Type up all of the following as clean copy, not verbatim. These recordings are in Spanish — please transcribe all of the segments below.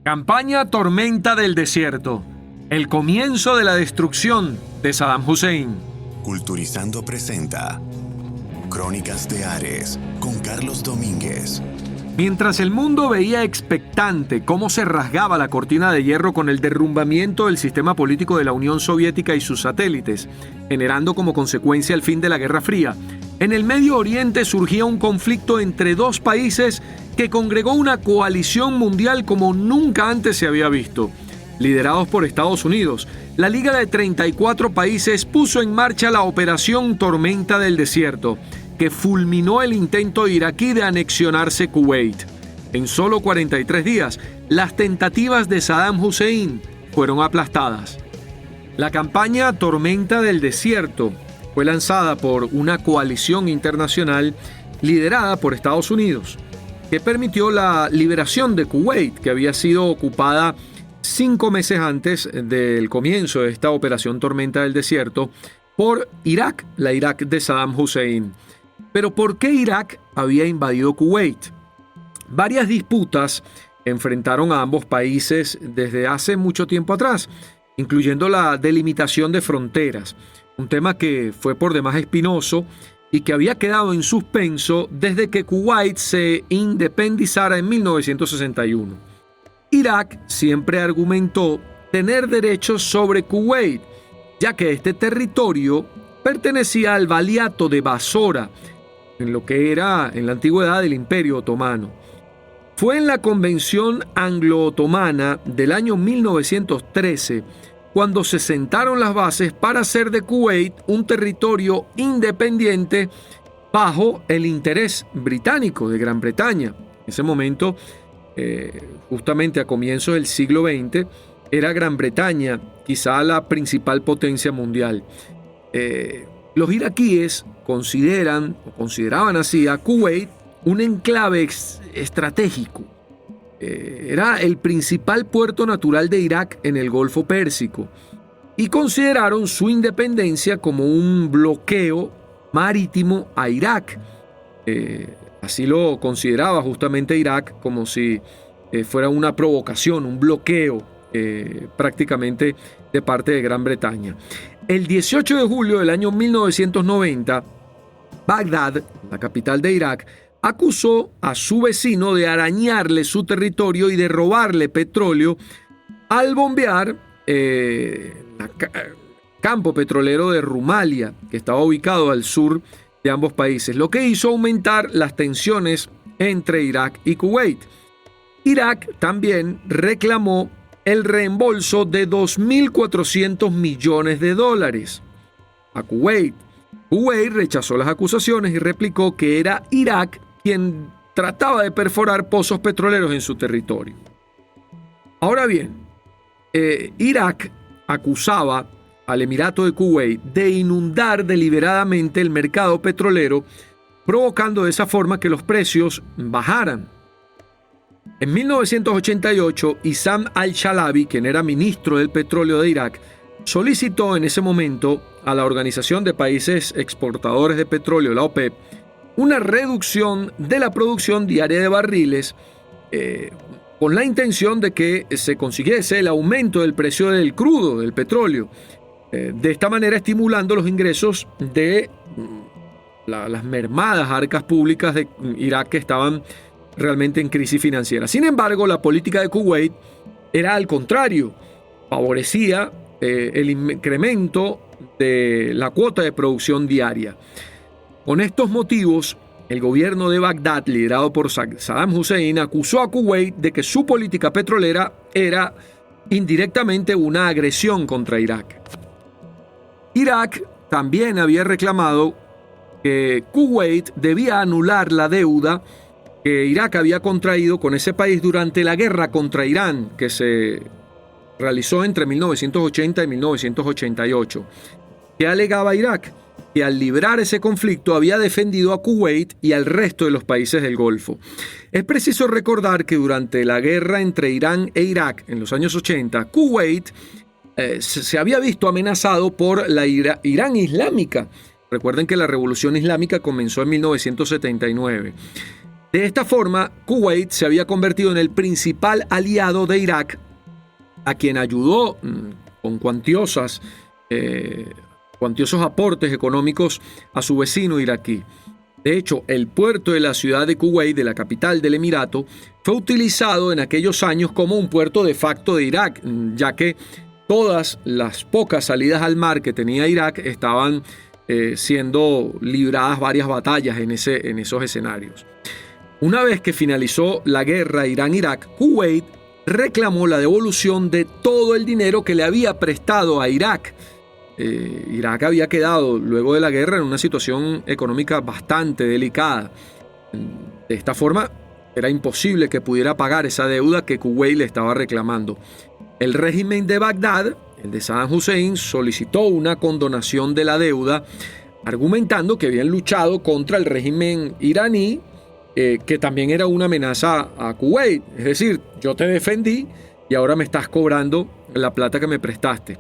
Campaña Tormenta del Desierto. El comienzo de la destrucción de Saddam Hussein. Culturizando presenta Crónicas de Ares con Carlos Domínguez. Mientras el mundo veía expectante cómo se rasgaba la cortina de hierro con el derrumbamiento del sistema político de la Unión Soviética y sus satélites, generando como consecuencia el fin de la Guerra Fría, en el Medio Oriente surgía un conflicto entre dos países que congregó una coalición mundial como nunca antes se había visto. Liderados por Estados Unidos, la Liga de 34 países puso en marcha la Operación Tormenta del Desierto, que fulminó el intento iraquí de anexionarse Kuwait. En solo 43 días, las tentativas de Saddam Hussein fueron aplastadas. La campaña Tormenta del Desierto fue lanzada por una coalición internacional liderada por Estados Unidos, que permitió la liberación de Kuwait, que había sido ocupada 5 meses antes del comienzo de esta Operación Tormenta del Desierto, por Irak, la Irak de Saddam Hussein. Pero ¿por qué Irak había invadido Kuwait? Varias disputas enfrentaron a ambos países desde hace mucho tiempo atrás, incluyendo la delimitación de fronteras, un tema que fue por demás espinoso y que había quedado en suspenso desde que Kuwait se independizara en 1961. Irak siempre argumentó tener derechos sobre Kuwait, ya que este territorio pertenecía al valiato de Basora, en lo que era en la antigüedad el Imperio Otomano. Fue en la Convención Anglo-Otomana del año 1913 cuando se sentaron las bases para hacer de Kuwait un territorio independiente bajo el interés británico de Gran Bretaña. En ese momento, justamente a comienzos del siglo XX, era Gran Bretaña quizá la principal potencia mundial. Los iraquíes consideraban así a Kuwait un enclave estratégico. Era el principal puerto natural de Irak en el Golfo Pérsico y consideraron su independencia como un bloqueo marítimo a Irak. Así lo consideraba justamente Irak, como si fuera una provocación, un bloqueo prácticamente de parte de Gran Bretaña. El 18 de julio del año 1990, Bagdad, la capital de Irak, acusó a su vecino de arañarle su territorio y de robarle petróleo al bombear el campo petrolero de Rumalia, que estaba ubicado al sur de ambos países, lo que hizo aumentar las tensiones entre Irak y Kuwait. Irak también reclamó el reembolso de $2.400 millones a Kuwait. Kuwait rechazó las acusaciones y replicó que era Irak quien trataba de perforar pozos petroleros en su territorio. Ahora bien, Irak acusaba al Emirato de Kuwait de inundar deliberadamente el mercado petrolero, provocando de esa forma que los precios bajaran. En 1988, Issam al-Chalabi, quien era ministro del petróleo de Irak, solicitó en ese momento a la Organización de Países Exportadores de Petróleo, la OPEP, una reducción de la producción diaria de barriles con la intención de que se consiguiese el aumento del precio del crudo, del petróleo, de esta manera estimulando los ingresos de las mermadas arcas públicas de Irak que estaban realmente en crisis financiera. Sin embargo, la política de Kuwait era al contrario, favorecía el incremento de la cuota de producción diaria. Con estos motivos, el gobierno de Bagdad, liderado por Saddam Hussein, acusó a Kuwait de que su política petrolera era indirectamente una agresión contra Irak. Irak también había reclamado que Kuwait debía anular la deuda que Irak había contraído con ese país durante la guerra contra Irán, que se realizó entre 1980 y 1988. ¿Qué alegaba Irak? Que al librar ese conflicto había defendido a Kuwait y al resto de los países del Golfo. Es preciso recordar que durante la guerra entre Irán e Irak en los años 80, Kuwait se había visto amenazado por la Irán Islámica. Recuerden que la revolución islámica comenzó en 1979. De esta forma, Kuwait se había convertido en el principal aliado de Irak, a quien ayudó con cuantiosos aportes económicos a su vecino iraquí. De hecho, el puerto de la ciudad de Kuwait, de la capital del Emirato, fue utilizado en aquellos años como un puerto de facto de Irak, ya que todas las pocas salidas al mar que tenía Irak estaban siendo libradas varias batallas en esos escenarios. Una vez que finalizó la guerra Irán-Irak, Kuwait reclamó la devolución de todo el dinero que le había prestado a Irak. Irak había quedado luego de la guerra en una situación económica bastante delicada. De esta forma, era imposible que pudiera pagar esa deuda que Kuwait le estaba reclamando. El régimen de Bagdad, el de Saddam Hussein, solicitó una condonación de la deuda, argumentando que habían luchado contra el régimen iraní, que también era una amenaza a Kuwait. Es decir, yo te defendí y ahora me estás cobrando la plata que me prestaste.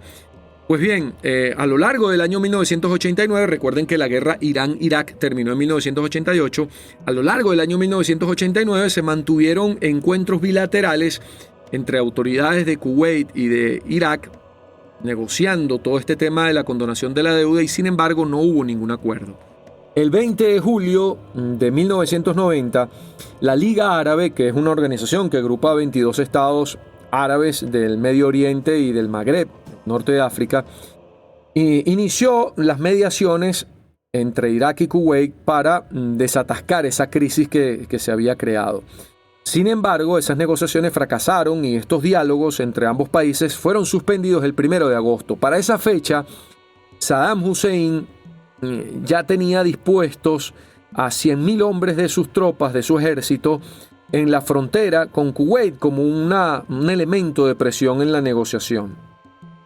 Pues bien, a lo largo del año 1989, recuerden que la guerra Irán-Irak terminó en 1988, a lo largo del año 1989 se mantuvieron encuentros bilaterales entre autoridades de Kuwait y de Irak, negociando todo este tema de la condonación de la deuda, y sin embargo no hubo ningún acuerdo. El 20 de julio de 1990, la Liga Árabe, que es una organización que agrupa a 22 estados árabes del Medio Oriente y del Magreb, norte de África, inició las mediaciones entre Irak y Kuwait para desatascar esa crisis que se había creado. Sin embargo, esas negociaciones fracasaron y estos diálogos entre ambos países fueron suspendidos el 1 de agosto. Para esa fecha, Saddam Hussein ya tenía dispuestos a 100.000 hombres de sus tropas, de su ejército, en la frontera con Kuwait como un elemento de presión en la negociación.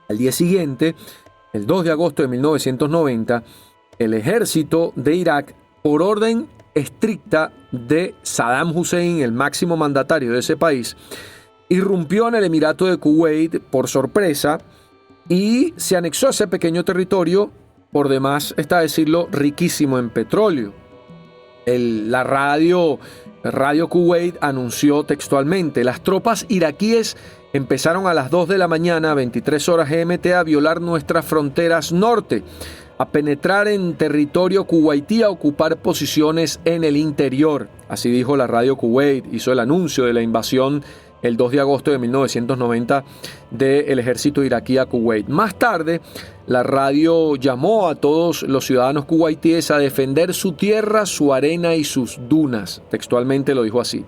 Al día siguiente, el 2 de agosto de 1990, el ejército de Irak, por orden estricta de Saddam Hussein, el máximo mandatario de ese país, irrumpió en el Emirato de Kuwait por sorpresa y se anexó a ese pequeño territorio, por demás está decirlo, riquísimo en petróleo. La radio Kuwait anunció textualmente: las tropas iraquíes empezaron a las 2 de la mañana, 23 horas GMT, a violar nuestras fronteras norte, a penetrar en territorio kuwaití, a ocupar posiciones en el interior. Así dijo la radio Kuwait, hizo el anuncio de la invasión el 2 de agosto de 1990 del ejército iraquí a Kuwait. Más tarde, la radio llamó a todos los ciudadanos kuwaitíes a defender su tierra, su arena y sus dunas. Textualmente lo dijo así.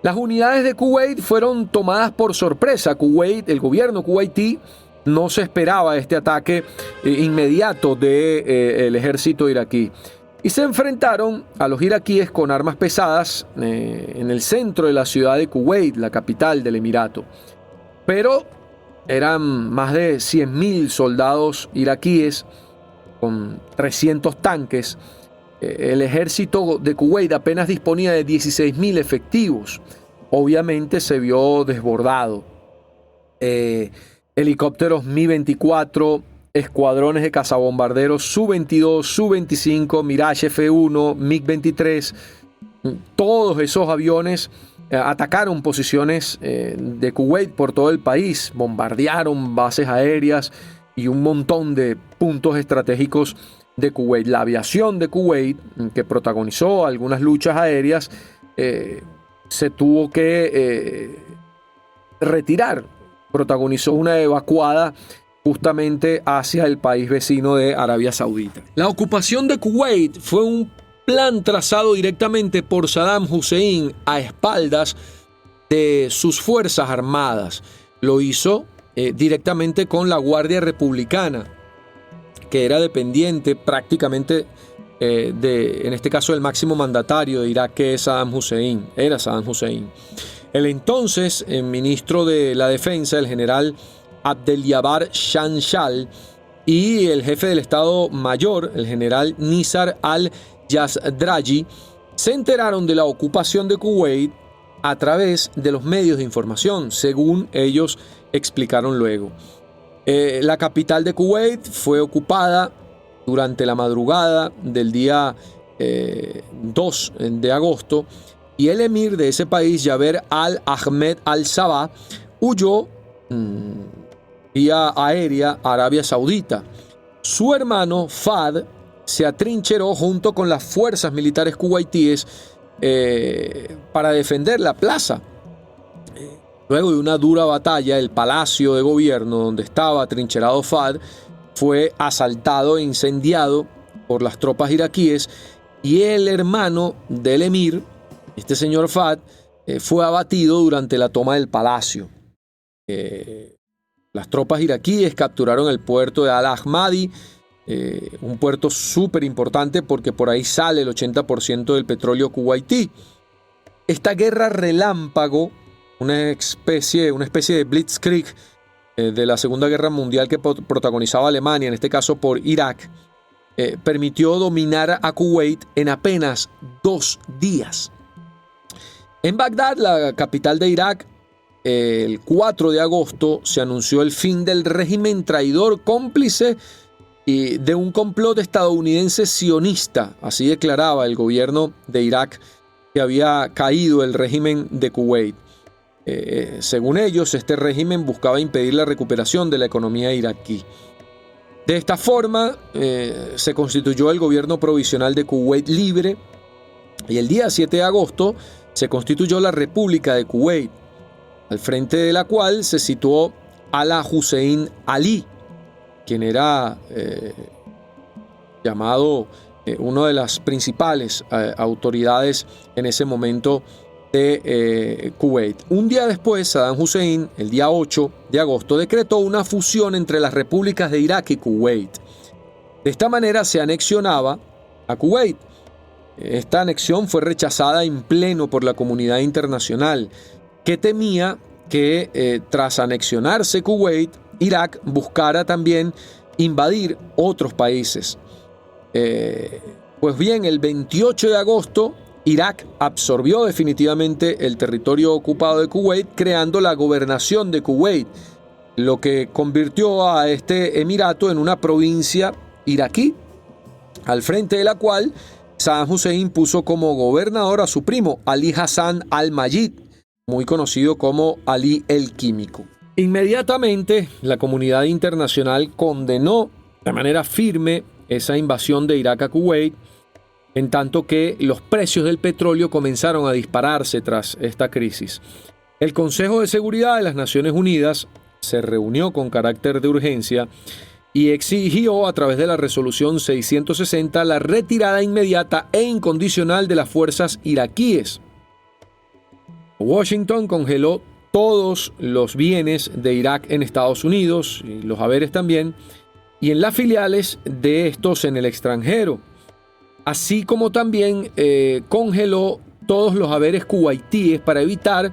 Las unidades de Kuwait fueron tomadas por sorpresa. Kuwait, el gobierno kuwaití, no se esperaba este ataque inmediato del ejército iraquí. Y se enfrentaron a los iraquíes con armas pesadas en el centro de la ciudad de Kuwait, la capital del Emirato. Pero eran más de 100.000 soldados iraquíes con 300 tanques. El ejército de Kuwait apenas disponía de 16.000 efectivos. Obviamente se vio desbordado. Helicópteros Mi-24, escuadrones de cazabombarderos Su-22, Su-25, Mirage F-1, MiG-23, todos esos aviones atacaron posiciones de Kuwait por todo el país, bombardearon bases aéreas y un montón de puntos estratégicos de Kuwait. La aviación de Kuwait, que protagonizó algunas luchas aéreas, se tuvo que retirar, protagonizó una evacuada justamente hacia el país vecino de Arabia Saudita. La ocupación de Kuwait fue un plan trazado directamente por Saddam Hussein a espaldas de sus fuerzas armadas. Lo hizo directamente con la Guardia Republicana, que era dependiente prácticamente en este caso, el máximo mandatario de Irak, que es Saddam Hussein. Era Saddam Hussein. El entonces ministro de la Defensa, el general Abdeljabbar Shamshal, y el jefe del Estado Mayor, el general Nizar al-Yazdraji, se enteraron de la ocupación de Kuwait a través de los medios de información, según ellos explicaron luego. La capital de Kuwait fue ocupada durante la madrugada del día 2 de agosto y el emir de ese país, Jaber al-Ahmed al-Sabah, huyó vía aérea a Arabia Saudita. Su hermano Fahd se atrincheró junto con las fuerzas militares kuwaitíes para defender la plaza. Luego de una dura batalla, el palacio de gobierno donde estaba atrincherado Fahd fue asaltado e incendiado por las tropas iraquíes, y el hermano del emir, este señor Fahd, fue abatido durante la toma del palacio. Las tropas iraquíes capturaron el puerto de Al-Ahmadi, un puerto súper importante porque por ahí sale el 80% del petróleo kuwaití. Esta guerra relámpago, una especie de blitzkrieg de la Segunda Guerra Mundial que protagonizaba Alemania, en este caso por Irak, permitió dominar a Kuwait en apenas 2 días. En Bagdad, la capital de Irak, el 4 de agosto se anunció el fin del régimen traidor cómplice y de un complot estadounidense sionista. Así declaraba el gobierno de Irak que había caído el régimen de Kuwait. Según ellos, este régimen buscaba impedir la recuperación de la economía iraquí. De esta forma, se constituyó el gobierno provisional de Kuwait libre, y el día 7 de agosto se constituyó la República de Kuwait, al frente de la cual se situó Ala Hussein Ali, quien era llamado una de las principales autoridades en ese momento de Kuwait. Un día después, Saddam Hussein, el día 8 de agosto, decretó una fusión entre las repúblicas de Irak y Kuwait. De esta manera se anexionaba a Kuwait. Esta anexión fue rechazada en pleno por la comunidad internacional, que temía que tras anexionarse Kuwait, Irak buscara también invadir otros países. Pues bien, el 28 de agosto, Irak absorbió definitivamente el territorio ocupado de Kuwait, creando la gobernación de Kuwait, lo que convirtió a este emirato en una provincia iraquí, al frente de la cual Saddam Hussein puso como gobernador a su primo, Ali Hassan al-Mayid, muy conocido como Ali el Químico. Inmediatamente, la comunidad internacional condenó de manera firme esa invasión de Irak a Kuwait, en tanto que los precios del petróleo comenzaron a dispararse tras esta crisis. El Consejo de Seguridad de las Naciones Unidas se reunió con carácter de urgencia y exigió a través de la resolución 660 la retirada inmediata e incondicional de las fuerzas iraquíes. Washington congeló todos los bienes de Irak en Estados Unidos, y los haberes también, y en las filiales de estos en el extranjero, así como también congeló todos los haberes kuwaitíes para evitar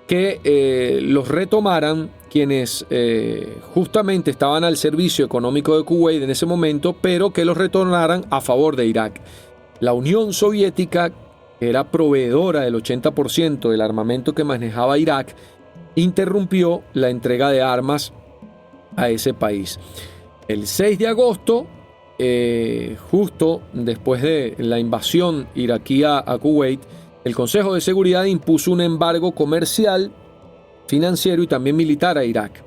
que los retomaran quienes justamente estaban al servicio económico de Kuwait en ese momento, pero que los retornaran a favor de Irak. La Unión Soviética, que era proveedora del 80% del armamento que manejaba Irak, interrumpió la entrega de armas a ese país. El 6 de agosto, justo después de la invasión iraquí a Kuwait, el Consejo de Seguridad impuso un embargo comercial, financiero y también militar a Irak.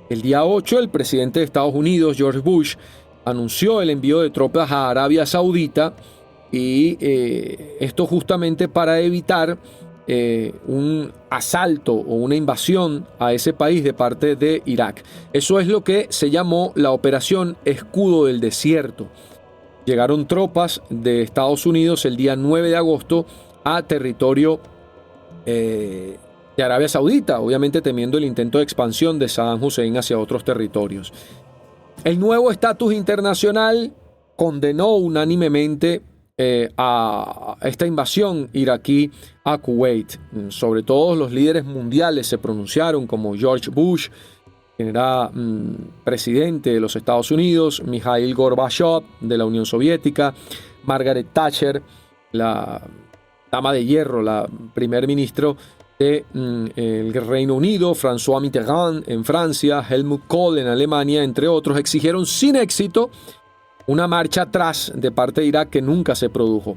El día 8, el presidente de Estados Unidos, George Bush, anunció el envío de tropas a Arabia Saudita, y esto justamente para evitar un asalto o una invasión a ese país de parte de Irak. Eso es lo que se llamó la Operación Escudo del Desierto. Llegaron tropas de Estados Unidos el día 9 de agosto a territorio de Arabia Saudita, obviamente temiendo el intento de expansión de Saddam Hussein hacia otros territorios. El nuevo estatus internacional condenó unánimemente a esta invasión iraquí a Kuwait. Sobre todo los líderes mundiales se pronunciaron, como George Bush, quien era presidente de los Estados Unidos, Mikhail Gorbachev de la Unión Soviética, Margaret Thatcher, la dama de hierro, la primer ministro del Reino Unido, François Mitterrand en Francia, Helmut Kohl en Alemania, entre otros, exigieron sin éxito una marcha atrás de parte de Irak que nunca se produjo.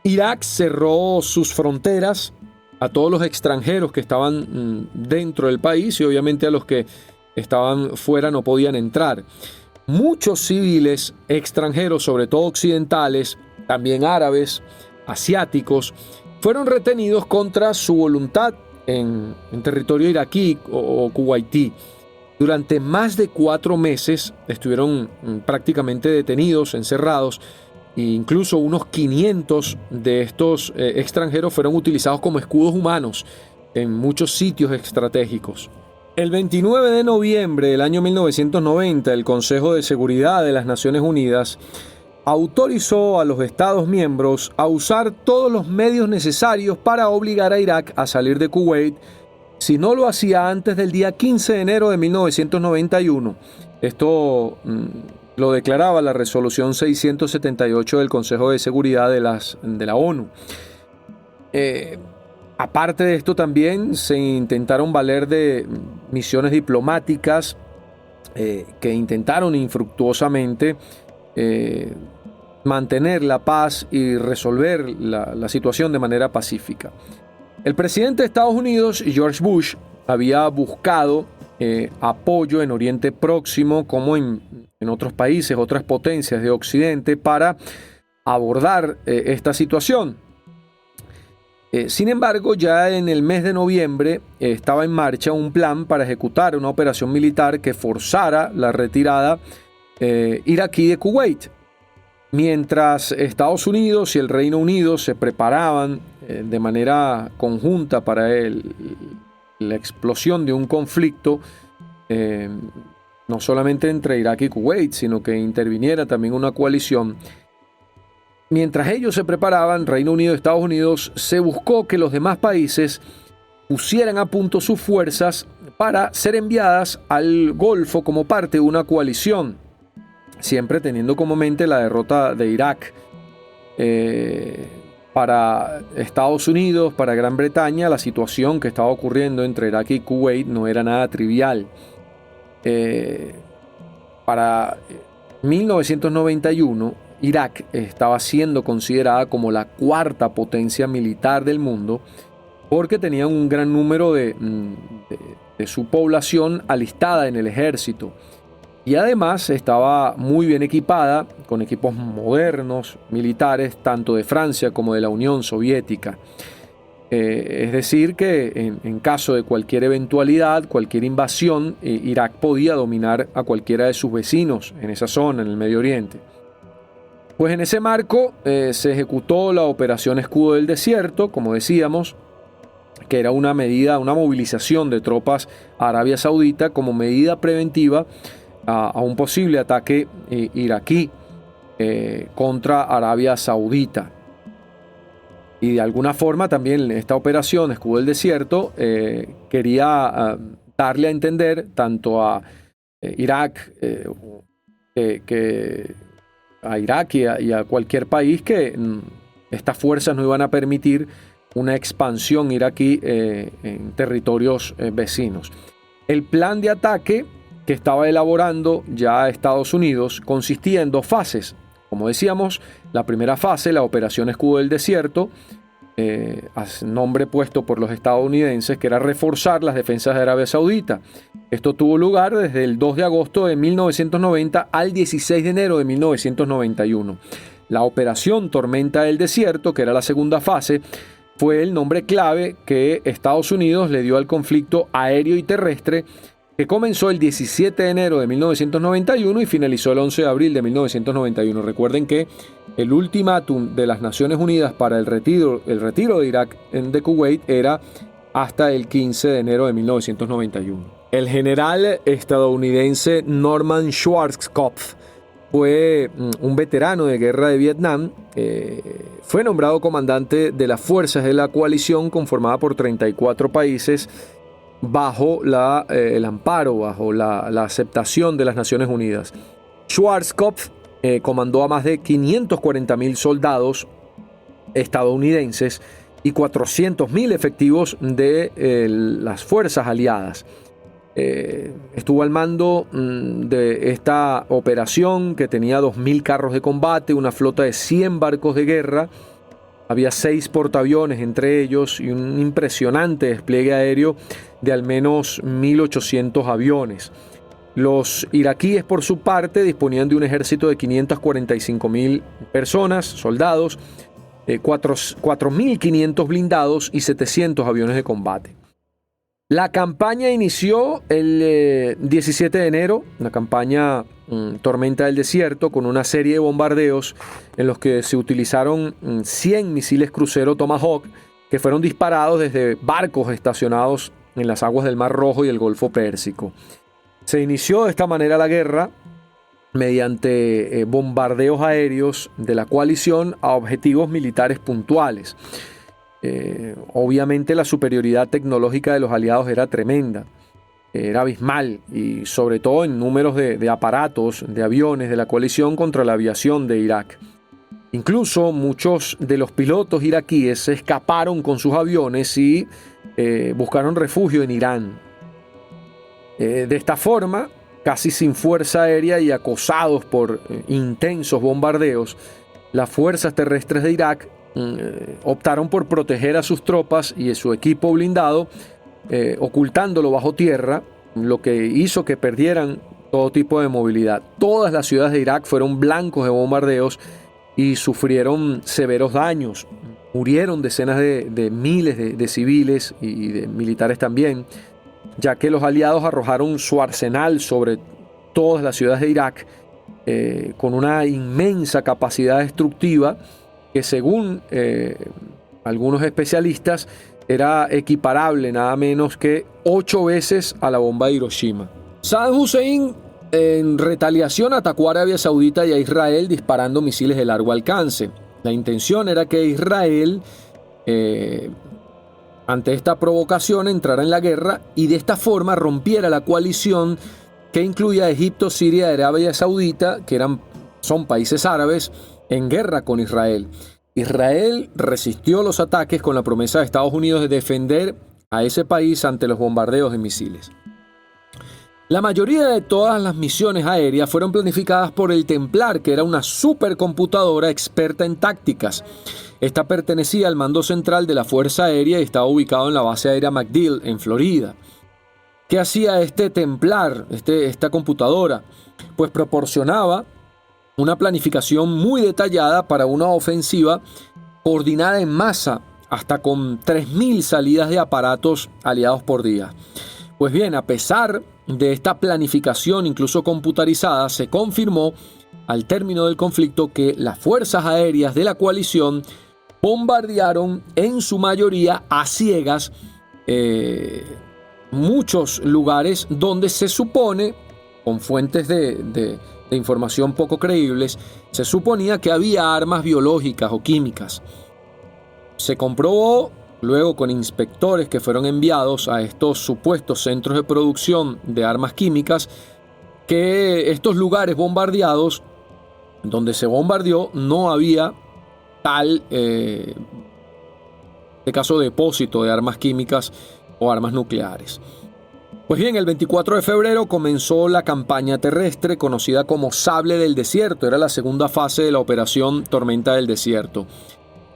Irak cerró sus fronteras a todos los extranjeros que estaban dentro del país y obviamente a los que estaban fuera no podían entrar. Muchos civiles extranjeros, sobre todo occidentales, también árabes, asiáticos, fueron retenidos contra su voluntad en territorio iraquí o kuwaití. Durante más de 4 meses estuvieron prácticamente detenidos, encerrados, e incluso unos 500 de estos extranjeros fueron utilizados como escudos humanos en muchos sitios estratégicos. El 29 de noviembre del año 1990, el Consejo de Seguridad de las Naciones Unidas autorizó a los Estados miembros a usar todos los medios necesarios para obligar a Irak a salir de Kuwait si no lo hacía antes del día 15 de enero de 1991. Esto lo declaraba la resolución 678 del Consejo de Seguridad de la ONU. Aparte de esto, también se intentaron valer de misiones diplomáticas que intentaron infructuosamente mantener la paz y resolver la situación de manera pacífica. El presidente de Estados Unidos, George Bush, había buscado apoyo en Oriente Próximo como en otros países, otras potencias de Occidente para abordar esta situación. Sin embargo, ya en el mes de noviembre estaba en marcha un plan para ejecutar una operación militar que forzara la retirada iraquí de Kuwait. Mientras Estados Unidos y el Reino Unido se preparaban de manera conjunta para la explosión de un conflicto, no solamente entre Irak y Kuwait, sino que interviniera también una coalición. Mientras ellos se preparaban, Reino Unido y Estados Unidos, se buscó que los demás países pusieran a punto sus fuerzas para ser enviadas al Golfo como parte de una coalición, siempre teniendo como mente la derrota de Irak. Para Estados Unidos, para Gran Bretaña, la situación que estaba ocurriendo entre Irak y Kuwait no era nada trivial. Para 1991, Irak estaba siendo considerada como la cuarta potencia militar del mundo porque tenían un gran número de su población alistada en el ejército. Y además estaba muy bien equipada con equipos modernos, militares, tanto de Francia como de la Unión Soviética. Es decir, que en caso de cualquier eventualidad, cualquier invasión, Irak podía dominar a cualquiera de sus vecinos en esa zona, en el Medio Oriente. Pues en ese marco se ejecutó la Operación Escudo del Desierto, como decíamos, que era una movilización de tropas a Arabia Saudita como medida preventiva a un posible ataque iraquí contra Arabia Saudita. Y de alguna forma también esta operación Escudo del Desierto quería darle a entender tanto a Irak a Irak y a cualquier país que estas fuerzas no iban a permitir una expansión iraquí en territorios vecinos. El plan de ataque que estaba elaborando ya Estados Unidos consistía en 2 fases. Como decíamos, la primera fase, la Operación Escudo del Desierto, nombre puesto por los estadounidenses, que era reforzar las defensas de Arabia Saudita. Esto tuvo lugar desde el 2 de agosto de 1990 al 16 de enero de 1991. La Operación Tormenta del Desierto, que era la segunda fase, fue el nombre clave que Estados Unidos le dio al conflicto aéreo y terrestre, que comenzó el 17 de enero de 1991 y finalizó el 11 de abril de 1991. Recuerden que el ultimátum de las Naciones Unidas para el retiro de Irak de Kuwait era hasta el 15 de enero de 1991. El general estadounidense Norman Schwarzkopf fue un veterano de guerra de Vietnam. Fue nombrado comandante de las fuerzas de la coalición conformada por 34 países bajo el amparo, bajo la aceptación de las Naciones Unidas. Schwarzkopf comandó a más de 540.000 soldados estadounidenses y 400.000 efectivos de las fuerzas aliadas. Estuvo al mando de esta operación que tenía 2.000 carros de combate, una flota de 100 barcos de guerra Había 6 portaaviones entre ellos y un impresionante despliegue aéreo de al menos 1.800 aviones. Los iraquíes, por su parte, disponían de un ejército de 545.000 personas, soldados, 4.500 blindados y 700 aviones de combate. La campaña inició el 17 de enero, la campaña Tormenta del Desierto, con una serie de bombardeos en los que se utilizaron 100 misiles crucero Tomahawk que fueron disparados desde barcos estacionados en las aguas del Mar Rojo y el Golfo Pérsico. Se inició de esta manera la guerra mediante bombardeos aéreos de la coalición a objetivos militares puntuales. Obviamente la superioridad tecnológica de los aliados era tremenda, era abismal, y sobre todo en números de aparatos, de aviones de la coalición contra la aviación de Irak. Incluso muchos de los pilotos iraquíes se escaparon con sus aviones y buscaron refugio en Irán. De esta forma, casi sin fuerza aérea y acosados por intensos bombardeos, las fuerzas terrestres de Irak optaron por proteger a sus tropas y a su equipo blindado, ocultándolo bajo tierra, lo que hizo que perdieran todo tipo de movilidad. Todas las ciudades de Irak fueron blancos de bombardeos y sufrieron severos daños. Murieron decenas de miles de civiles y de militares también, ya que los aliados arrojaron su arsenal sobre todas las ciudades de Irak, con una inmensa capacidad destructiva que, según algunos especialistas, era equiparable nada menos que 8 veces a la bomba de Hiroshima. Saddam Hussein, en retaliación, atacó a Arabia Saudita y a Israel disparando misiles de largo alcance. La intención era que Israel, ante esta provocación, entrara en la guerra y de esta forma rompiera la coalición que incluía a Egipto, Siria y Arabia Saudita, que son países árabes, en guerra con Israel. Israel resistió los ataques con la promesa de Estados Unidos de defender a ese país ante los bombardeos de misiles. La mayoría de todas las misiones aéreas fueron planificadas por el Templar, que era una supercomputadora experta en tácticas. Esta pertenecía al mando central de la Fuerza Aérea y estaba ubicado en la base aérea MacDill, en Florida. ¿Qué hacía este Templar, esta computadora? Pues proporcionaba una planificación muy detallada para una ofensiva coordinada en masa, hasta con 3.000 salidas de aparatos aliados por día. Pues bien, a pesar de esta planificación incluso computarizada, se confirmó al término del conflicto que las fuerzas aéreas de la coalición bombardearon en su mayoría a ciegas muchos lugares donde se supone, con fuentes de información poco creíbles, se suponía que había armas biológicas o químicas. Se comprobó luego con inspectores que fueron enviados a estos supuestos centros de producción de armas químicas que estos lugares bombardeados, donde se bombardeó, no había tal, de caso, depósito de armas químicas o armas nucleares. Pues bien, el 24 de febrero comenzó la campaña terrestre conocida como Sable del Desierto. Era la segunda fase de la operación Tormenta del Desierto.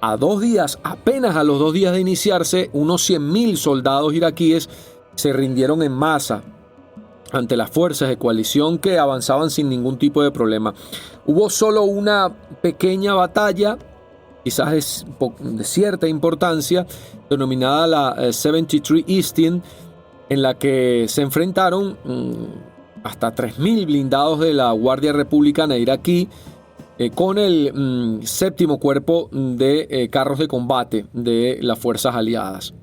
Apenas a los 2 días de iniciarse, unos 100.000 soldados iraquíes se rindieron en masa ante las fuerzas de coalición que avanzaban sin ningún tipo de problema. Hubo solo una pequeña batalla, quizás de cierta importancia, denominada la 73 Easting, en la que se enfrentaron hasta 3.000 blindados de la Guardia Republicana iraquí con el séptimo cuerpo de carros de combate de las fuerzas aliadas.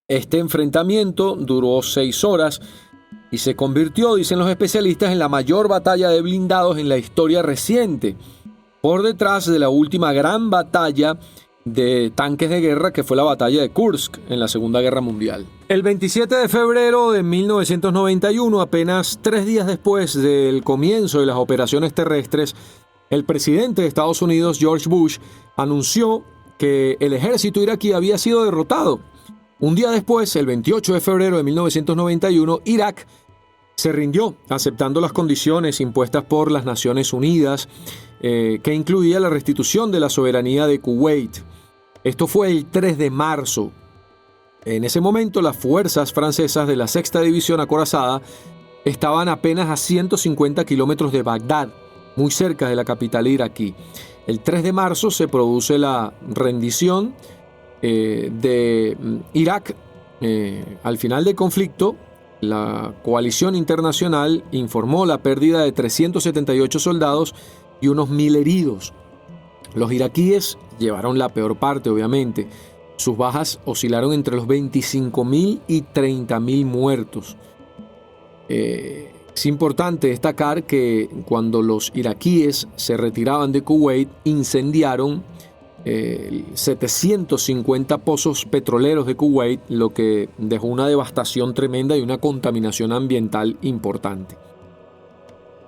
Este enfrentamiento duró 6 horas y se convirtió, dicen los especialistas, en la mayor batalla de blindados en la historia reciente, por detrás de la última gran batalla de tanques de guerra, que fue la batalla de Kursk en la Segunda Guerra Mundial. El 27 de febrero de 1991, apenas 3 días después del comienzo de las operaciones terrestres, el presidente de Estados Unidos, George Bush, anunció que el ejército iraquí había sido derrotado. Un día después, el 28 de febrero de 1991, Irak se rindió, aceptando las condiciones impuestas por las Naciones Unidas, que incluía la restitución de la soberanía de Kuwait. Esto fue el 3 de marzo. En ese momento, las fuerzas francesas de la Sexta División Acorazada estaban apenas a 150 kilómetros de Bagdad, muy cerca de la capital iraquí. El 3 de marzo se produce la rendición de Irak. Al final del conflicto, la coalición internacional informó la pérdida de 378 soldados y unos 1.000 heridos. Los iraquíes llevaron la peor parte, obviamente. Sus bajas oscilaron entre los 25.000 y 30.000 muertos. Es importante destacar que cuando los iraquíes se retiraban de Kuwait, incendiaron 750 pozos petroleros de Kuwait, lo que dejó una devastación tremenda y una contaminación ambiental importante.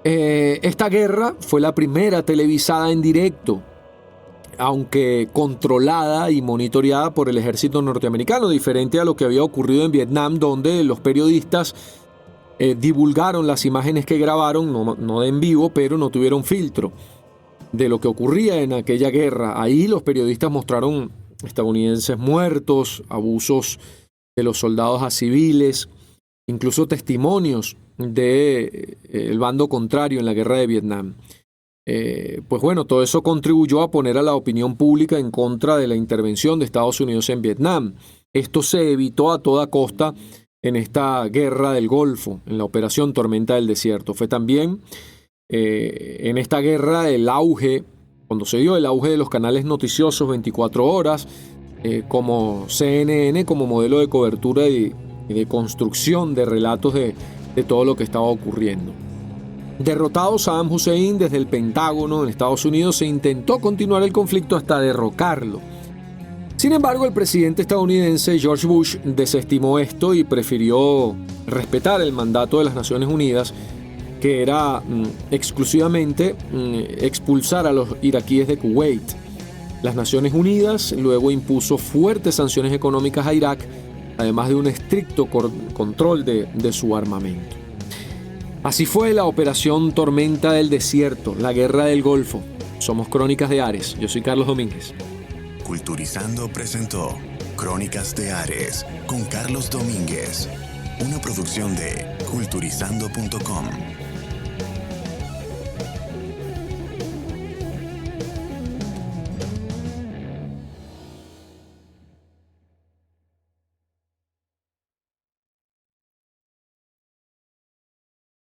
Esta guerra fue la primera televisada en directo, aunque controlada y monitoreada por el ejército norteamericano, diferente a lo que había ocurrido en Vietnam, donde los periodistas divulgaron las imágenes que grabaron, no en vivo, pero no tuvieron filtro de lo que ocurría en aquella guerra. Ahí los periodistas mostraron estadounidenses muertos, abusos de los soldados a civiles, incluso testimonios del bando contrario en la guerra de Vietnam. Pues bueno, todo eso contribuyó a poner a la opinión pública en contra de la intervención de Estados Unidos en Vietnam. Esto se evitó a toda costa en esta guerra del Golfo, en la operación Tormenta del Desierto. Fue también en esta guerra cuando se dio el auge de los canales noticiosos 24 horas, como CNN, como modelo de cobertura y de construcción de relatos de todo lo que estaba ocurriendo. Derrotado Saddam Hussein desde el Pentágono en Estados Unidos, se intentó continuar el conflicto hasta derrocarlo. Sin embargo, el presidente estadounidense George Bush desestimó esto y prefirió respetar el mandato de las Naciones Unidas, que era exclusivamente expulsar a los iraquíes de Kuwait. Las Naciones Unidas luego impuso fuertes sanciones económicas a Irak, además de un estricto control de su armamento. Así fue la operación Tormenta del Desierto, la guerra del Golfo. Somos Crónicas de Ares. Yo soy Carlos Domínguez. Culturizando presentó Crónicas de Ares con Carlos Domínguez, una producción de culturizando.com.